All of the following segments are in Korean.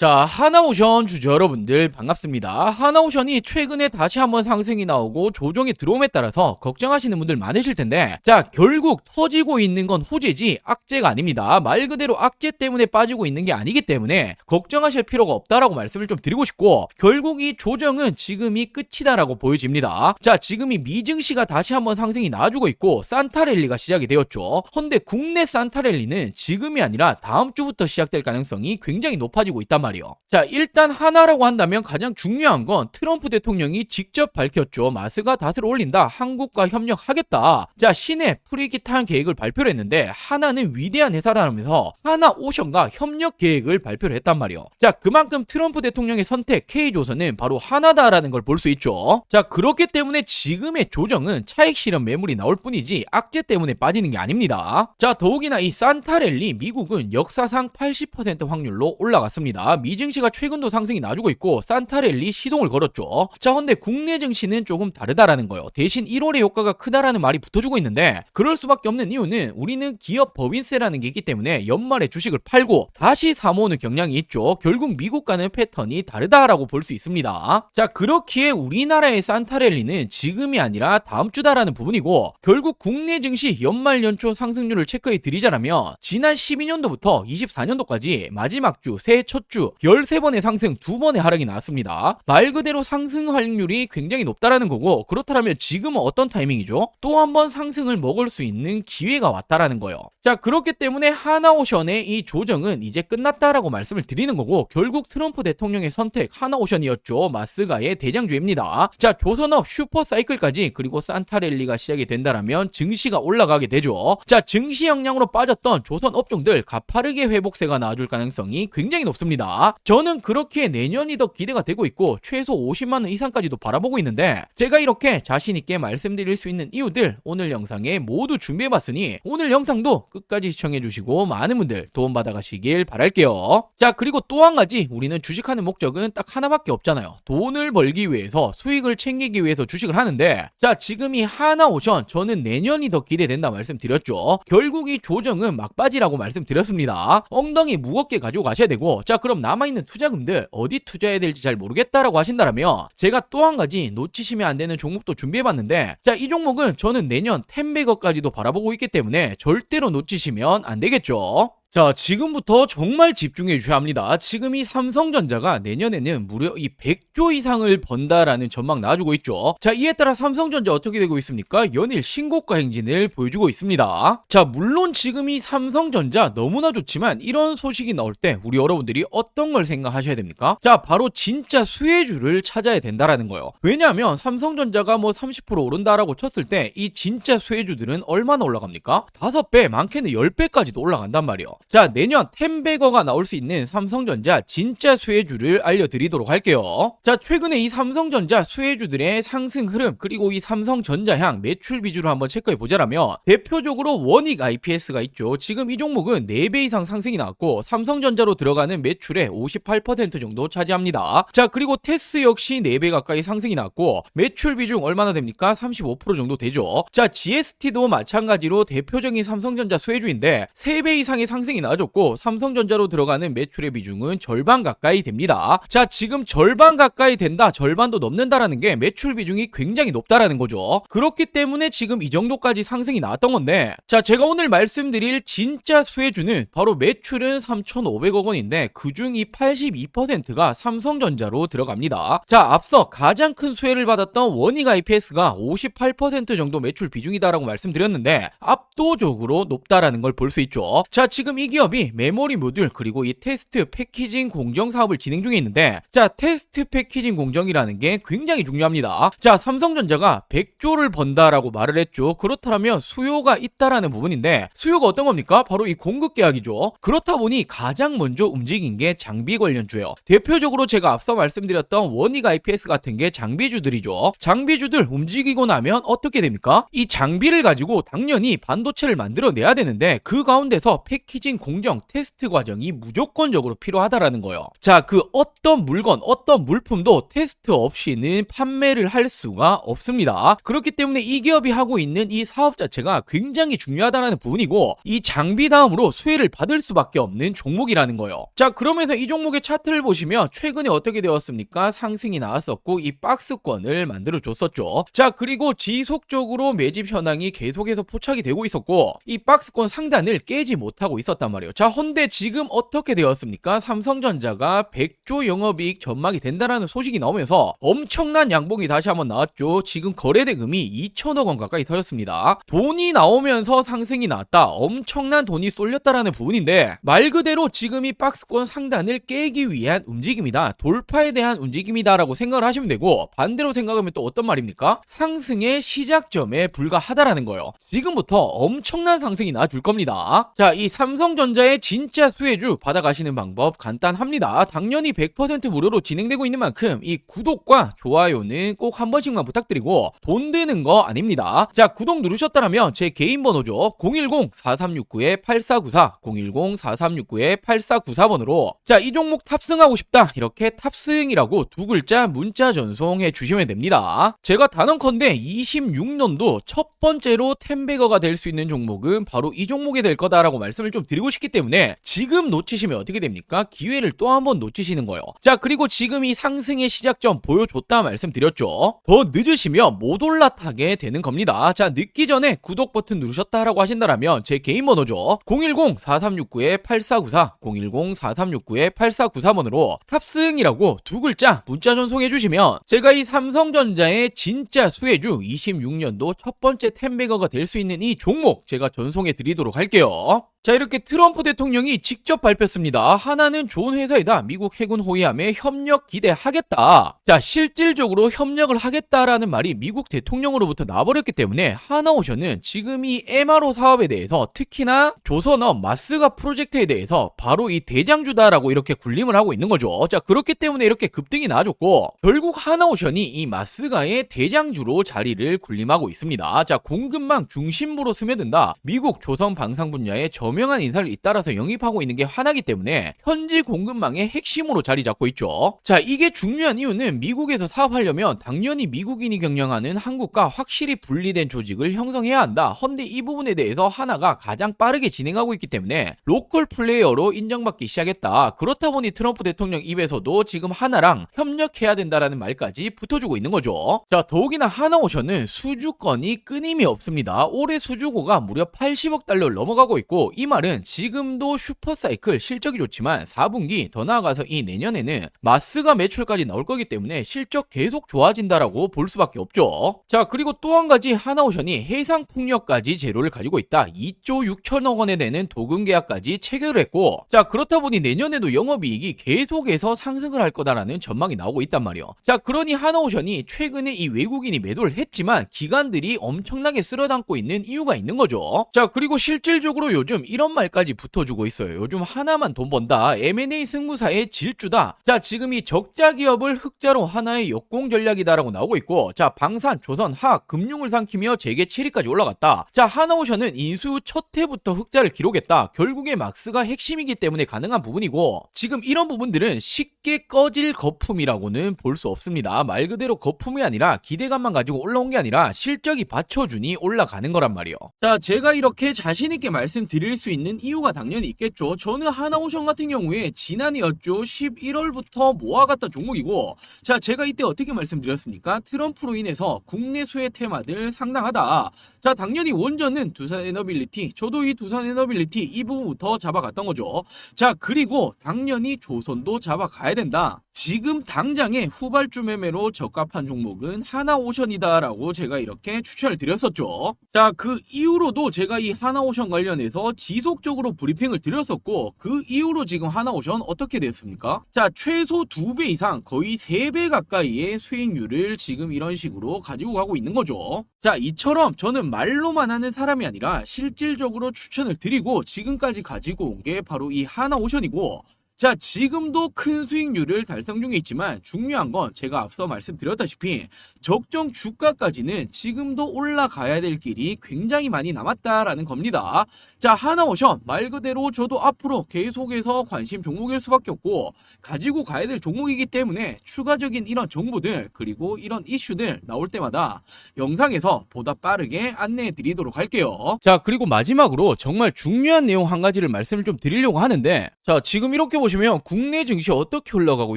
자, 하나오션 주주 여러분들 반갑습니다. 하나오션이 최근에 다시 한번 상승이 나오고 조정이 들어옴에 따라서 걱정하시는 분들 많으실 텐데, 자, 결국 터지고 있는 건 호재지 악재가 아닙니다. 말 그대로 악재 때문에 빠지고 있는 게 아니기 때문에 걱정하실 필요가 없다라고 말씀을 좀 드리고 싶고, 결국 이 조정은 지금이 끝이다라고 보여집니다. 자, 지금이 미증시가 다시 한번 상승이 나와주고 있고 산타랠리가 시작이 되었죠. 헌데 국내 산타랠리는 지금이 아니라 다음 주부터 시작될 가능성이 굉장히 높아지고 있단 말이에요. 자, 일단 하나라고 한다면 가장 중요한 건 트럼프 대통령이 직접 밝혔죠. 마스가 닷을 올린다. 한국과 협력하겠다. 자, 시내 프리기탄 계획을 발표를 했는데 하나는 위대한 회사라면서 하나오션과 협력 계획을 발표를 했단 말이에요. 자, 그만큼 트럼프 대통령의 선택 K조선은 바로 하나다라는 걸 볼 수 있죠. 자, 그렇기 때문에 지금의 조정은 차익 실현 매물이 나올 뿐이지 악재 때문에 빠지는 게 아닙니다. 자, 더욱이나 이 산타랠리 미국은 역사상 80% 확률로 올라갔습니다. 미증시가 최근도 상승이 나주고 있고 산타랠리 시동을 걸었죠. 자, 근데 국내 증시는 조금 다르다라는 거예요. 대신 1월의 효과가 크다라는 말이 붙어주고 있는데, 그럴 수밖에 없는 이유는 우리는 기업 법인세라는 게 있기 때문에 연말에 주식을 팔고 다시 사모으는 경향이 있죠. 결국 미국과는 패턴이 다르다라고 볼 수 있습니다. 자, 그렇기에 우리나라의 산타랠리는 지금이 아니라 다음 주다라는 부분이고, 결국 국내 증시 연말 연초 상승률을 체크해 드리자면 지난 12년도부터 24년도까지 마지막 주 새해 첫 주 13번의 상승, 2번의 하락이 나왔습니다. 말 그대로 상승 확률이 굉장히 높다라는 거고, 그렇다면 지금은 어떤 타이밍이죠? 또 한 번 상승을 먹을 수 있는 기회가 왔다라는 거예요. 자, 그렇기 때문에 하나오션의 이 조정은 이제 끝났다라고 말씀을 드리는 거고, 결국 트럼프 대통령의 선택 하나오션이었죠. 마스가의 대장주입니다. 자, 조선업 슈퍼사이클까지 그리고 산타랠리가 시작이 된다라면 증시가 올라가게 되죠. 자, 증시 영향으로 빠졌던 조선 업종들 가파르게 회복세가 나와줄 가능성이 굉장히 높습니다. 저는 그렇기에 내년이 더 기대가 되고 있고 최소 50만원 이상까지도 바라보고 있는데, 제가 이렇게 자신있게 말씀드릴 수 있는 이유들 오늘 영상에 모두 준비해봤으니 오늘 영상도 끝까지 시청해주시고 많은 분들 도움받아 가시길 바랄게요. 자, 그리고 또 한 가지, 우리는 주식하는 목적은 딱 하나밖에 없잖아요. 돈을 벌기 위해서, 수익을 챙기기 위해서 주식을 하는데, 자, 지금 이 하나오션 저는 내년이 더 기대된다 말씀드렸죠. 결국 이 조정은 막바지라고 말씀드렸습니다. 엉덩이 무겁게 가지고 가셔야 되고, 자, 그럼 남아있는 투자금들 어디 투자해야 될지 잘 모르겠다라고 하신다면 제가 또 한 가지 놓치시면 안 되는 종목도 준비해봤는데, 자, 이 종목은 저는 내년 10배거까지도 바라보고 있기 때문에 절대로 놓치시면 안 되겠죠. 자, 지금부터 정말 집중해 주셔야 합니다. 지금 이 삼성전자가 내년에는 무려 이 100조 이상을 번다라는 전망 나와주고 있죠. 자, 이에 따라 삼성전자 어떻게 되고 있습니까? 연일 신고가 행진을 보여주고 있습니다. 자, 물론 지금 이 삼성전자 너무나 좋지만 이런 소식이 나올 때 우리 여러분들이 어떤 걸 생각하셔야 됩니까? 자, 바로 진짜 수혜주를 찾아야 된다라는 거예요. 왜냐하면 삼성전자가 뭐 30% 오른다라고 쳤을 때 이 진짜 수혜주들은 얼마나 올라갑니까? 5배, 많게는 10배까지도 올라간단 말이에요. 자, 내년 10배거가 나올 수 있는 삼성전자 진짜 수혜주를 알려드리도록 할게요. 자, 최근에 이 삼성전자 수혜주들의 상승 흐름, 그리고 이 삼성전자향 매출 비주를 한번 체크해 보자라면, 대표적으로 원익 IPS가 있죠. 지금 이 종목은 4배 이상 상승이 나왔고 삼성전자로 들어가는 매출의 58% 정도 차지합니다. 자, 그리고 테스 역시 4배 가까이 상승이 나왔고 매출 비중 얼마나 됩니까? 35% 정도 되죠. 자, GST도 마찬가지로 대표적인 삼성전자 수혜주인데 3배 이상의 상승이 나아졌고 삼성전자로 들어가는 매출의 비중은 절반 가까이 됩니다. 자, 지금 절반 가까이 된다, 절반도 넘는다라는 게 매출 비중이 굉장히 높다라는 거죠. 그렇기 때문에 지금 이 정도까지 상승이 나왔던 건데, 자, 제가 오늘 말씀드릴 진짜 수혜주는 바로 매출은 3,500억 원인데 그중 이 82%가 삼성전자로 들어갑니다. 자, 앞서 가장 큰 수혜를 받았던 원익 IPS가 58% 정도 매출 비중이다라고 말씀드렸는데 압도적으로 높다라는 걸 볼 수 있죠. 자, 지금 이 기업이 메모리 모듈 그리고 이 테스트 패키징 공정 사업을 진행 중에 있는데, 자, 테스트 패키징 공정이라는 게 굉장히 중요합니다. 자, 삼성전자가 100조를 번다라고 말을 했죠. 그렇다면 수요가 있다라는 부분인데, 수요가 어떤 겁니까? 바로 이 공급 계약이죠. 그렇다 보니 가장 먼저 움직인 게 장비 관련주예요. 대표적으로 제가 앞서 말씀드렸던 원익 IPS 같은 게 장비주들이죠. 장비주들 움직이고 나면 어떻게 됩니까? 이 장비를 가지고 당연히 반도체를 만들어내야 되는데 그 가운데서 패키징 철저해진 공정 테스트 과정이 무조건적으로 필요하다라는 거예요. 자, 그 어떤 물건, 어떤 물품도 테스트 없이는 판매를 할 수가 없습니다. 그렇기 때문에 이 기업이 하고 있는 이 사업 자체가 굉장히 중요하다는 부분이고, 이 장비 다음으로 수혜를 받을 수밖에 없는 종목이라는 거예요. 자, 그러면서 이 종목의 차트를 보시면 최근에 어떻게 되었습니까? 상승이 나왔었고 이 박스권을 만들어 줬었죠. 자, 그리고 지속적으로 매집 현황이 계속해서 포착이 되고 있었고 이 박스권 상단을 깨지 못하고 있었단 말이에요. 자, 헌데 지금 어떻게 되었습니까? 삼성전자가 100조 영업이익 전망이 된다라는 소식이 나오면서 엄청난 양봉이 다시 한번 나왔죠. 지금 거래대금이 2천억 원 가까이 터졌습니다. 돈이 나오면서 상승이 나왔다. 엄청난 돈이 쏠렸다라는 부분인데, 말 그대로 지금 이 박스권 상단을 깨기 위한 움직임이다, 돌파에 대한 움직임이다라고 생각을 하시면 되고, 반대로 생각하면 또 어떤 말입니까? 상승의 시작점에 불과하다라는 거예요. 지금부터 엄청난 상승이 나줄 겁니다. 자, 이 삼성전자의 진짜 수혜주 받아가시는 방법 간단합니다. 당연히 100% 무료로 진행되고 있는 만큼 이 구독과 좋아요는 꼭 한 번씩만 부탁드리고, 돈 드는 거 아닙니다. 자, 구독 누르셨다면 제 개인 번호죠. 010-4369-8494 010-4369-8494번으로 자, 이 종목 탑승하고 싶다, 이렇게 탑승이라고 두 글자 문자 전송해 주시면 됩니다. 제가 단언컨대 26년도 첫 번째로 텐베거가 될 수 있는 종목은 바로 이 종목이 될 거다라고 말씀을 좀 드리고 싶기 때문에, 지금 놓치시면 어떻게 됩니까? 기회를 또 한 번 놓치시는 거예요. 자, 그리고 지금 이 상승의 시작점 보여줬다 말씀드렸죠. 더 늦으시면 못 올라타게 되는 겁니다. 자, 늦기 전에 구독 버튼 누르셨다라고 하신다면 제 개인 번호죠. 010-4369-8494 010-4369-8494번으로 탑승이라고 두 글자 문자 전송해 주시면 제가 이 삼성전자의 진짜 수혜주 26년도 첫 번째 텐베거가 될 수 있는 이 종목 제가 전송해 드리도록 할게요. 자, 이렇게 트럼프 대통령이 직접 발표했습니다. 하나는 좋은 회사이다. 미국 해군 호위함에 협력 기대하겠다. 자, 실질적으로 협력을 하겠다라는 말이 미국 대통령으로부터 나와버렸기 때문에 하나오션은 지금 이 MRO 사업에 대해서, 특히나 조선업 마스가 프로젝트에 대해서 바로 이 대장주다라고 이렇게 군림을 하고 있는 거죠. 자, 그렇기 때문에 이렇게 급등이 나와줬고, 결국 하나오션이 이 마스가의 대장주로 자리를 군림하고 있습니다. 자, 공급망 중심부로 스며든다. 미국 조선 방산 분야의 저명한 인사를 잇따라서 영입하고 있는 게 하나이기 때문에 현지 공급망의 핵심으로 자리 잡고 있죠. 자, 이게 중요한 이유는 미국에서 사업하려면 당연히 미국인이 경영하는 한국과 확실히 분리된 조직을 형성해야 한다. 헌데 이 부분에 대해서 하나가 가장 빠르게 진행하고 있기 때문에 로컬 플레이어로 인정받기 시작했다. 그렇다 보니 트럼프 대통령 입에서도 지금 하나랑 협력해야 된다라는 말까지 붙어주고 있는 거죠. 자, 더욱이나 하나오션은 수주건이 끊임이 없습니다. 올해 수주고가 무려 80억 달러를 넘어가고 있고, 이 말은 지금도 슈퍼사이클 실적이 좋지만 4분기 더 나아가서 이 내년에는 마스가 매출까지 나올 거기 때문에 실적 계속 좋아진다라고 볼 수밖에 없죠. 자, 그리고 또 한 가지, 하나오션이 해상풍력까지 재료를 가지고 있다. 2조 6천억 원에 되는 도금 계약까지 체결을 했고, 자, 그렇다 보니 내년에도 영업이익이 계속해서 상승을 할 거다라는 전망이 나오고 있단 말이에요. 자, 그러니 하나오션이 최근에 이 외국인이 매도를 했지만 기관들이 엄청나게 쓸어담고 있는 이유가 있는 거죠. 자, 그리고 실질적으로 요즘 이런 말까지 붙어주고 있어요. 요즘 하나만 돈 번다. M&A 승부사의 질주다. 자, 지금 이 적자 기업을 흑자로 하나의 역공 전략이다라고 나오고 있고, 자, 방산, 조선, 화학, 금융을 삼키며 재계 7위까지 올라갔다. 자, 하나오션은 인수 첫 해부터 흑자를 기록했다. 결국에 막스가 핵심이기 때문에 가능한 부분이고, 지금 이런 부분들은 쉽게 꺼질 거품이라고는 볼 수 없습니다. 말 그대로 거품이 아니라 기대감만 가지고 올라온 게 아니라 실적이 받쳐주니 올라가는 거란 말이에요. 자, 제가 이렇게 자신있게 말씀드릴 수 있는 이유가 당연히 있겠죠. 저는 하나오션 같은 경우에 지난해였죠. 11월부터 모아갔던 종목이고, 자, 제가 이때 어떻게 말씀드렸습니까? 트럼프로 인해서 국내 수혜 테마들 상당하다. 자, 당연히 원전은 두산에너빌리티, 저도 이 두산에너빌리티 이 부분부터 잡아갔던 거죠. 자, 그리고 당연히 조선도 잡아가야 된다. 지금 당장의 후발주 매매로 적합한 종목은 하나오션이다라고 제가 이렇게 추천을 드렸었죠. 자, 그 이후로도 제가 이 하나오션 관련해서 지속적으로 브리핑을 드렸었고, 그 이후로 지금 하나오션 어떻게 됐습니까? 자, 최소 2배 이상, 거의 3배 가까이의 수익률을 지금 이런 식으로 가지고 가고 있는 거죠. 자, 이처럼 저는 말로만 하는 사람이 아니라 실질적으로 추천을 드리고 지금까지 가지고 온 게 바로 이 하나오션이고, 자, 지금도 큰 수익률을 달성 중에 있지만 중요한 건 제가 앞서 말씀드렸다시피 적정 주가까지는 지금도 올라가야 될 길이 굉장히 많이 남았다라는 겁니다. 자, 하나오션 말 그대로 저도 앞으로 계속해서 관심 종목일 수밖에 없고 가지고 가야 될 종목이기 때문에 추가적인 이런 정보들 그리고 이런 이슈들 나올 때마다 영상에서 보다 빠르게 안내해 드리도록 할게요. 자, 그리고 마지막으로 정말 중요한 내용 한 가지를 말씀을 좀 드리려고 하는데, 자, 지금 이렇게 보시면 국내 증시 어떻게 흘러가고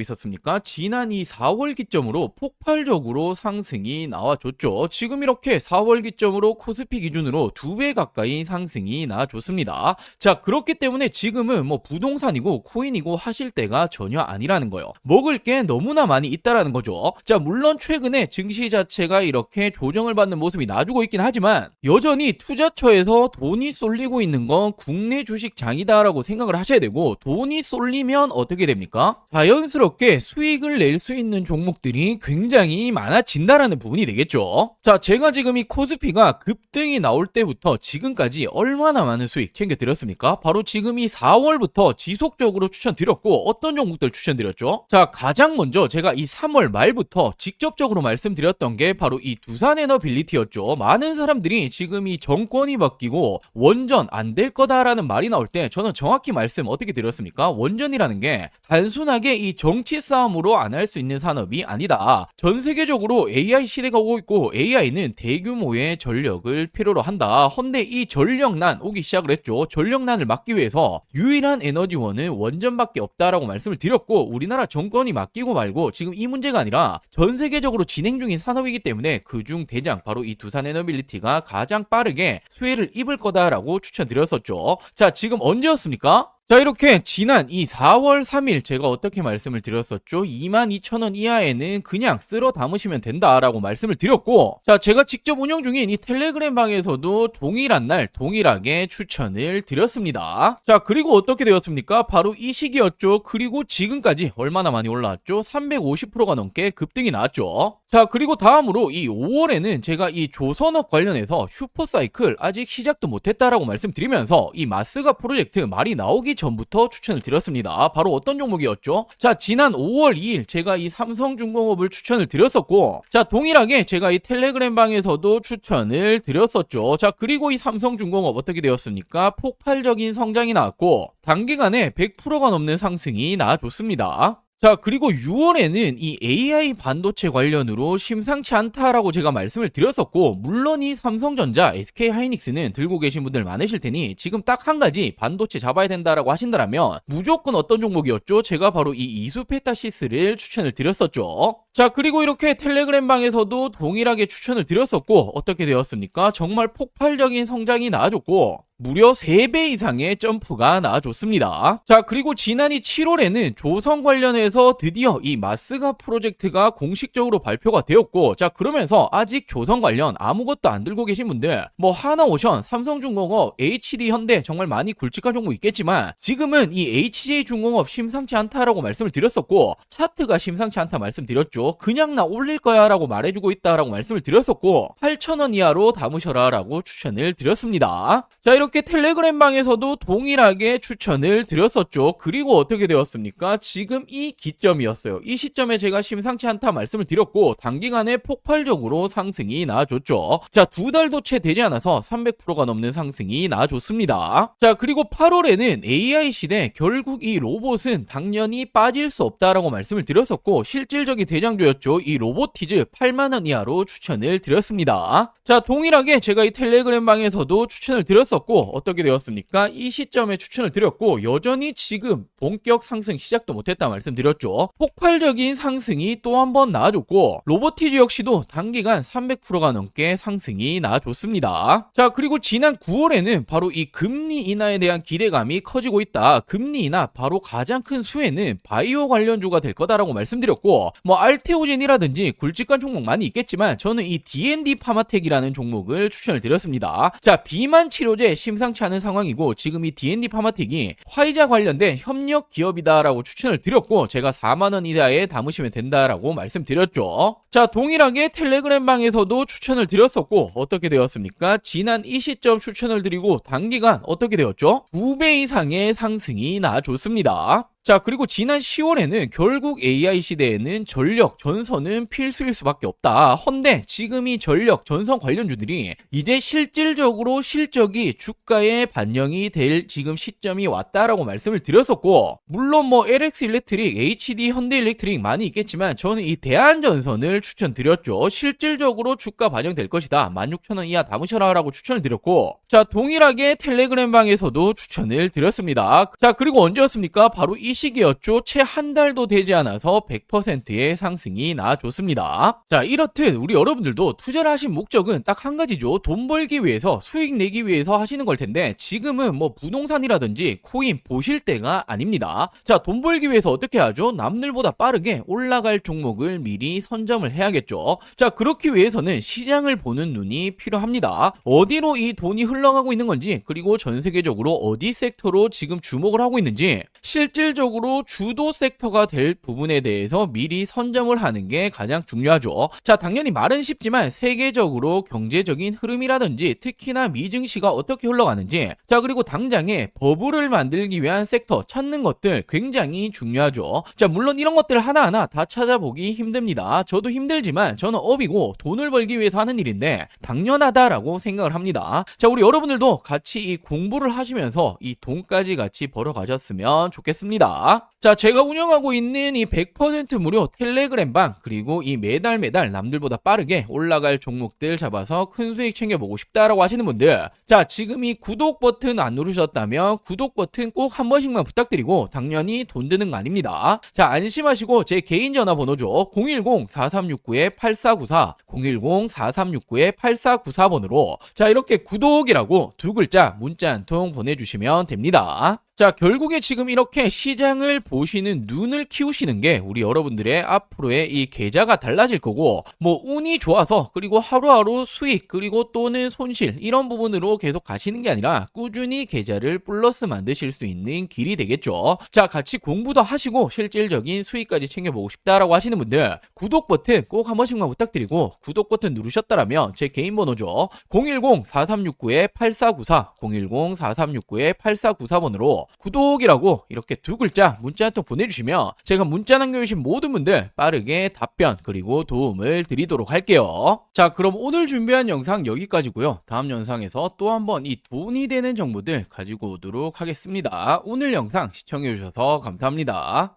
있었습니까? 지난 이 4월 기점으로 폭발적으로 상승이 나와줬죠. 지금 이렇게 4월 기점으로 코스피 기준으로 2배 가까이 상승이 나와줬습니다. 자, 그렇기 때문에 지금은 뭐 부동산이고 코인이고 하실 때가 전혀 아니라는 거예요. 먹을 게 너무나 많이 있다라는 거죠. 자, 물론 최근에 증시 자체가 이렇게 조정을 받는 모습이 나주고 있긴 하지만 여전히 투자처에서 돈이 쏠리고 있는 건 국내 주식장이다라고 생각을 하셔야 되고, 돈이 쏠리면 어떻게 됩니까? 자연스럽게 수익을 낼 수 있는 종목들이 굉장히 많아진다라는 부분이 되겠죠. 자, 제가 지금 이 코스피가 급등이 나올 때부터 지금까지 얼마나 많은 수익 챙겨드렸습니까? 바로 지금 이 4월부터 지속적으로 추천드렸고, 어떤 종목들 추천드렸죠? 자, 가장 먼저 제가 이 3월 말부터 직접적으로 말씀드렸던 게 바로 이 두산에너빌리티였죠. 많은 사람들이 지금 이 정권이 바뀌고 원전 안 될 거다라는 말이 나올 때 저는 정확히 말씀 어떻게 드렸습니까? 원전이라는 게 단순하게 이 정치 싸움으로 안 할 수 있는 산업이 아니다. 전 세계적으로 AI 시대가 오고 있고 AI는 대규모의 전력을 필요로 한다. 헌데 이 전력난 오기 시작을 했죠. 전력난을 막기 위해서 유일한 에너지원은 원전밖에 없다라고 말씀을 드렸고, 우리나라 정권이 맡기고 말고 지금 이 문제가 아니라 전 세계적으로 진행 중인 산업이기 때문에 그중 대장 바로 이 두산에너빌리티가 가장 빠르게 수혜를 입을 거다라고 추천드렸었죠. 자, 지금 언제였습니까? 자, 이렇게 지난 이 4월 3일 제가 어떻게 말씀을 드렸었죠? 22,000원 이하에는 그냥 쓸어 담으시면 된다라고 말씀을 드렸고, 자, 제가 직접 운영 중인 이 텔레그램 방에서도 동일한 날 동일하게 추천을 드렸습니다. 자, 그리고 어떻게 되었습니까? 바로 이 시기였죠. 그리고 지금까지 얼마나 많이 올라왔죠? 350%가 넘게 급등이 나왔죠. 자, 그리고 다음으로 이 5월에는 제가 이 조선업 관련해서 슈퍼사이클 아직 시작도 못했다라고 말씀드리면서 이 마스가 프로젝트 말이 나오기 전부터 추천을 드렸습니다. 바로 어떤 종목이었죠? 자, 지난 5월 2일 제가 이 삼성중공업을 추천을 드렸었고, 자, 동일하게 제가 이 텔레그램 방에서도 추천을 드렸었죠. 자, 그리고 이 삼성중공업 어떻게 되었습니까? 폭발적인 성장이 나왔고 단기간에 100%가 넘는 상승이 나와줬습니다. 자, 그리고 6월에는 이 AI 반도체 관련으로 심상치 않다라고 제가 말씀을 드렸었고, 물론 이 삼성전자, SK하이닉스는 들고 계신 분들 많으실 테니 지금 딱 한 가지 반도체 잡아야 된다라고 하신다면 무조건 어떤 종목이었죠? 제가 바로 이 이수페타시스를 추천을 드렸었죠. 자, 그리고 이렇게 텔레그램 방에서도 동일하게 추천을 드렸었고, 어떻게 되었습니까? 정말 폭발적인 성장이 나와줬고 무려 3배 이상의 점프가 나와줬습니다. 자, 그리고 지난해 7월에는 조선 관련해서 드디어 이 마스가 프로젝트가 공식적으로 발표가 되었고, 자, 그러면서 아직 조선 관련 아무것도 안 들고 계신 분들 뭐 하나오션, 삼성중공업, HD현대 정말 많이 굵직한 종목 있겠지만 지금은 이 HJ중공업 심상치 않다라고 말씀을 드렸었고, 차트가 심상치 않다 말씀드렸죠. 그냥 나 올릴 거야 라고 말해주고 있다라고 말씀을 드렸었고 8,000원 이하로 담으셔라 라고 추천을 드렸습니다. 자, 이렇게 텔레그램 방에서도 동일하게 추천을 드렸었죠. 그리고 어떻게 되었습니까? 지금 이 기점이었어요. 이 시점에 제가 심상치 않다 말씀을 드렸고 단기간에 폭발적으로 상승이 나와줬죠. 자, 2달도 채 되지 않아서 300%가 넘는 상승이 나와줬습니다. 자, 그리고 8월에는 AI 시대 결국 이 로봇은 당연히 빠질 수 없다라고 말씀을 드렸었고 실질적인 대장주였죠. 이 로보티즈 8만원 이하로 추천을 드렸습니다. 자, 동일하게 제가 이 텔레그램 방에서도 추천을 드렸었고 어떻게 되었습니까? 이 시점에 추천을 드렸고 여전히 지금 본격 상승 시작도 못했다 말씀드렸죠. 폭발적인 상승이 또 한 번 나와줬고 로보티즈 역시도 단기간 300%가 넘게 상승이 나와줬습니다. 자, 그리고 지난 9월에는 바로 이 금리 인하에 대한 기대감이 커지고 있다. 금리 인하 바로 가장 큰 수혜는 바이오 관련주가 될 거다라고 말씀드렸고 뭐 알테오젠이라든지 굵직한 종목 많이 있겠지만 저는 이 D&D 파마텍이라는 종목을 추천을 드렸습니다. 자, 비만 치료제 심상치 않은 상황이고 지금 이 D&D 파마텍이 화이자 관련된 협력 기업이다라고 추천을 드렸고 제가 4만원 이하에 담으시면 된다라고 말씀드렸죠. 자, 동일하게 텔레그램 방에서도 추천을 드렸었고 어떻게 되었습니까? 지난 이 시점 추천을 드리고 단기간 어떻게 되었죠? 2배 이상의 상승이 나와줬습니다. 자, 그리고 지난 10월에는 결국 AI 시대에는 전력, 전선은 필수일 수밖에 없다. 헌데 지금 이 전력, 전선 관련주들이 이제 실질적으로 실적이 주가에 반영이 될 지금 시점이 왔다라고 말씀을 드렸었고, 물론 뭐 LX 일렉트릭, HD 현대 일렉트릭 많이 있겠지만 저는 이 대한전선을 추천드렸죠. 실질적으로 주가 반영될 것이다. 16,000원 이하 담으셔라라고 추천을 드렸고, 자, 동일하게 텔레그램 방에서도 추천을 드렸습니다. 자, 그리고 언제였습니까? 바로 이 시기였죠. 채 한 달도 되지 않아서 100%의 상승이 나와줬습니다. 자, 이렇듯 우리 여러분들도 투자를 하신 목적은 딱 한 가지죠. 돈 벌기 위해서, 수익 내기 위해서 하시는 걸 텐데, 지금은 뭐 부동산이라든지 코인 보실 때가 아닙니다. 자, 돈 벌기 위해서 어떻게 하죠? 남들보다 빠르게 올라갈 종목을 미리 선점을 해야겠죠. 자, 그렇기 위해서는 시장을 보는 눈이 필요합니다. 어디로 이 돈이 흘러가고 있는 건지, 그리고 전 세계적으로 어디 섹터로 지금 주목을 하고 있는지, 실질적으로 주도 섹터가 될 부분에 대해서 미리 선점을 하는 게 가장 중요하죠. 자, 당연히 말은 쉽지만 세계적으로 경제적인 흐름이라든지 특히나 미증시가 어떻게 흘러가는지, 자, 그리고 당장에 버블을 만들기 위한 섹터 찾는 것들 굉장히 중요하죠. 자, 물론 이런 것들 하나하나 다 찾아보기 힘듭니다. 저도 힘들지만 저는 업이고 돈을 벌기 위해서 하는 일인데 당연하다라고 생각을 합니다. 자, 우리 여러분들도 같이 이 공부를 하시면서 이 돈까지 같이 벌어 가셨으면 좋겠습니다. 자, 제가 운영하고 있는 이 100% 무료 텔레그램방, 그리고 이 매달 남들보다 빠르게 올라갈 종목들 잡아서 큰 수익 챙겨보고 싶다라고 하시는 분들, 자, 지금 이 구독 버튼 안 누르셨다면 구독 버튼 꼭 한 번씩만 부탁드리고, 당연히 돈 드는 거 아닙니다. 자, 안심하시고 제 개인 전화번호죠. 010-4369-8494, 010-4369-8494번으로 자, 이렇게 구독이라고 두 글자 문자 한 통 보내주시면 됩니다. 자, 결국에 지금 이렇게 시장을 보시는 눈을 키우시는 게 우리 여러분들의 앞으로의 이 계좌가 달라질 거고, 뭐 운이 좋아서 그리고 하루하루 수익 그리고 또는 손실 이런 부분으로 계속 가시는 게 아니라 꾸준히 계좌를 플러스 만드실 수 있는 길이 되겠죠. 자, 같이 공부도 하시고 실질적인 수익까지 챙겨보고 싶다라고 하시는 분들, 구독 버튼 꼭 한 번씩만 부탁드리고, 구독 버튼 누르셨다라면 제 개인 번호죠. 010-4369-8494, 010-4369-8494번으로 구독이라고 이렇게 두 글자 문자 한 통 보내주시면 제가 문자 남겨주신 모든 분들 빠르게 답변 그리고 도움을 드리도록 할게요. 자, 그럼 오늘 준비한 영상 여기까지고요. 다음 영상에서 또 한번 이 돈이 되는 정보들 가지고 오도록 하겠습니다. 오늘 영상 시청해주셔서 감사합니다.